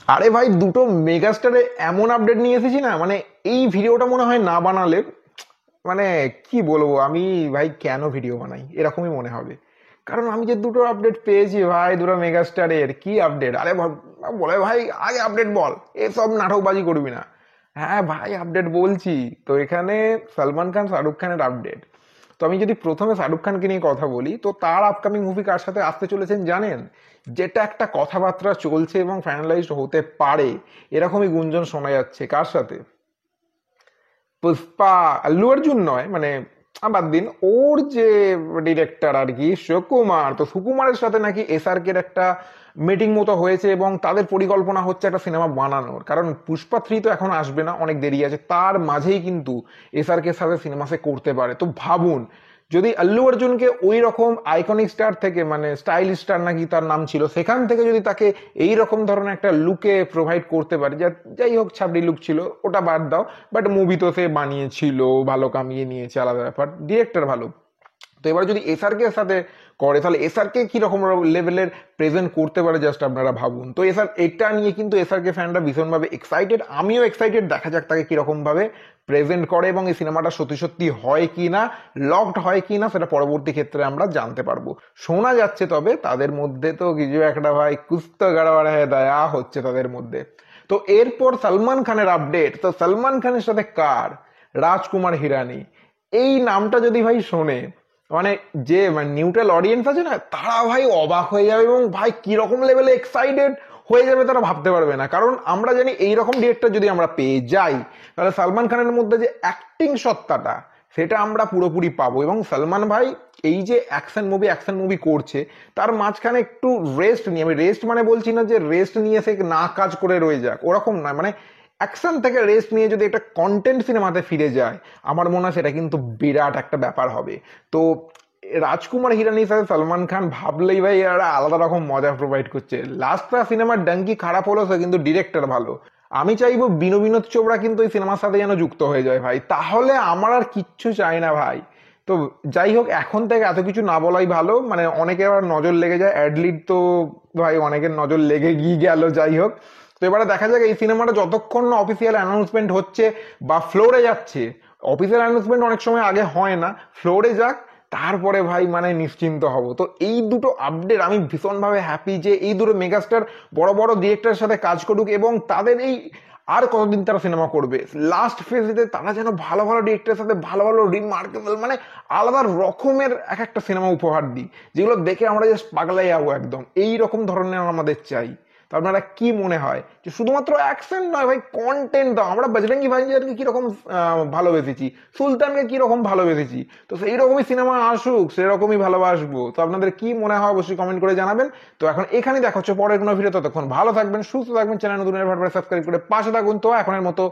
আরে ভাই, দুটো মেগাস্টারে এমন আপডেট নিয়ে এসেছি না, মানে এই ভিডিওটা মনে হয় না বানালে, মানে কি বলবো আমি, ভাই কেন ভিডিও বানাই এরকমই মনে হবে। কারণ আমি যে দুটো আপডেট পেয়েছি ভাই, দুটো মেগাস্টারের কি আপডেট! আরে বলে ভাই আগে আপডেট বল, এসব নাটকবাজি করবি না। হ্যাঁ ভাই, আপডেট বলছি। তো এখানে সালমান খান শাহরুখ খানের আপডেট। তো আমি যদি প্রথমে শাহরুখ খানকে নিয়ে কথা বলি, তো তার আপকামিং মুভি কার সাথে আসতে চলেছেন জানেন? যেটা একটা কথাবার্তা চলছে এবং ফাইনালাইজড হতে পারে, এরকমই গুঞ্জন শোনা যাচ্ছে। কার সাথে? পুষ্পা। আল্লু অর্জুন নয়, মানে বাদ দিন, ওর যে ডিরেক্টর আর কি, সুকুমার। তো সুকুমারের সাথে নাকি এসআরকে এর একটা মিটিং মতো হয়েছে এবং তাদের পরিকল্পনা হচ্ছে একটা সিনেমা বানানোর। কারণ পুষ্পা 3 তো এখন আসবে না, অনেক দেরি আছে, তার মাঝেই কিন্তু এসআরকে এর সাথে সিনেমা সে করতে পারে। তো ভাবুন, যদি আল্লু অর্জুনকে ওই রকম আইকনিক স্টার থেকে, মানে স্টাইল স্টার নাকি তার নাম ছিল, সেখান থেকে যদি তাকে এই রকম ধরনের একটা লুকে প্রোভাইড করতে পারে, যা যাই হোক ছাবড়ি লুক ছিল, ওটা বাদ দাও, বাট মুভি তো সে বানিয়েছিল, ভালো কামিয়ে নিয়েছে, আলাদা ব্যাপার, ডিরেক্টর ভালো। তো এবার যদি এসআরকে এর সাথে করে, তাহলে এসআরকে কি রকম লেভেলের প্রেজেন্ট করতে পারে জাস্ট আপনারা ভাবুন। তো এটা নিয়ে কিন্তু এসআরকে ফ্যানরা ভীষণভাবে এক্সাইটেড, আমিও এক্সাইটেড। দেখা যাক তাকে কিরকম ভাবে প্রেজেন্ট করে এবং এই সিনেমাটা সত্যি সত্যি হয় কি না, লকড হয় কি না, সেটা পরবর্তী ক্ষেত্রে আমরা জানতে পারবো। শোনা যাচ্ছে তবে তাদের মধ্যে তো কিছু একটা ভাই কুস্ত গড়বড় হয়ে দয়া হচ্ছে তাদের মধ্যে। তো এরপর সালমান খানের আপডেট। তো সালমান খানের সাথে কার? রাজকুমার হিরানি। এই নামটা যদি ভাই শোনে, মানে যে মানে নিউট্রাল অডিয়েন্স আছে না, তারা ভাই অবাক হয়ে যাবে এবং ভাই কিরকম লেভেলে এক্সাইটেড হয়ে যাবে তারা ভাবতে পারবে না। কারণ আমরা জানি এইরকম ডিরেক্টর যদি আমরা পেয়ে যাই, তাহলে সালমান খানের মধ্যে যে অ্যাক্টিং সত্তাটা, সেটা আমরা পুরোপুরি পাবো। এবং সালমান ভাই এই যে অ্যাকশন মুভি করছে, তার মাঝখানে একটু রেস্ট নিয়ে, আমি রেস্ট মানে বলছি না যে রেস্ট নিয়ে সে না কাজ করে রয়ে যাক, ওরকম নয়, মানে অ্যাকশন থেকে রেস্ট নিয়ে যদি একটা কন্টেন্ট সিনেমাতে ফিরে যায়, আমার মনে হয় সেটা কিন্তু বিরাট একটা ব্যাপার হবে। তো রাজকুমার হিরানির সাথে সালমান খান ভাবলেই ভাই এরা আলাদা রকম মজা প্রোভাইড করছে। লাস্টটা সিনেমার ডাঙ্কি খারাপ হলো, সে কিন্তু ডিরেক্টর ভালো। আমি চাইবো বিনোদ চোপড়া কিন্তু এই সিনেমার সাথে যেন যুক্ত হয়ে যায় ভাই, তাহলে আমার আর কিচ্ছু চাই না ভাই। তো যাই হোক, এখন থেকে এত কিছু না বলাই ভালো, মানে অনেকের আবার নজর লেগে যায় অ্যাডলিট, তো ভাই অনেকের নজর লেগে গিয়ে গেল। যাই হোক, তো এবারে দেখা যাক এই সিনেমাটা যতক্ষণ না অফিসিয়াল অ্যানাউন্সমেন্ট হচ্ছে বা ফ্লোরে যাচ্ছে। অফিসিয়াল অ্যানাউন্সমেন্ট অনেক সময় আগে হয় না, ফ্লোরে যাক, তারপরে ভাই মানে নিশ্চিন্ত হব। তো এই দুটো আপডেট আমি ভীষণভাবে হ্যাপি যে এই দুটো মেগাস্টার বড় বড় ডিরেক্টরের সাথে কাজ করুক এবং তাদের এই আর কতদিন তারা সিনেমা করবে, লাস্ট ফেজে তারা যেন ভালো ভালো ডিরেক্টরের সাথে ভালো ভালো রিমার্কেবল, মানে আলাদা রকমের এক একটা সিনেমা উপহার দিই, যেগুলো দেখে আমরা জাস্ট পাগলাই যাবো একদম। এই রকম ধরনের আমাদের চাই। তো আপনারা কি মনে হয় যে শুধুমাত্র অ্যাকশন নয় ভাই, কন্টেন্ট দাও। আমরা বজরঙ্গি ভাইজানকে কিরকম ভালোবেসেছি, সুলতানকে কিরকম ভালোবেসেছি, তো সেই রকমই সিনেমা আসুক, সেরকমই ভালোবাসবো। তো আপনাদের কি মনে হয় অবশ্যই কমেন্ট করে জানাবেন। তো এখন এখানেই দেখা হচ্ছে পরের কোনো ভিডিও, ততক্ষণ ভালো থাকবেন, সুস্থ থাকবেন, চ্যানেল নতুন সাবস্ক্রাইব করে পাশে থাকুন। তো এখনের মতো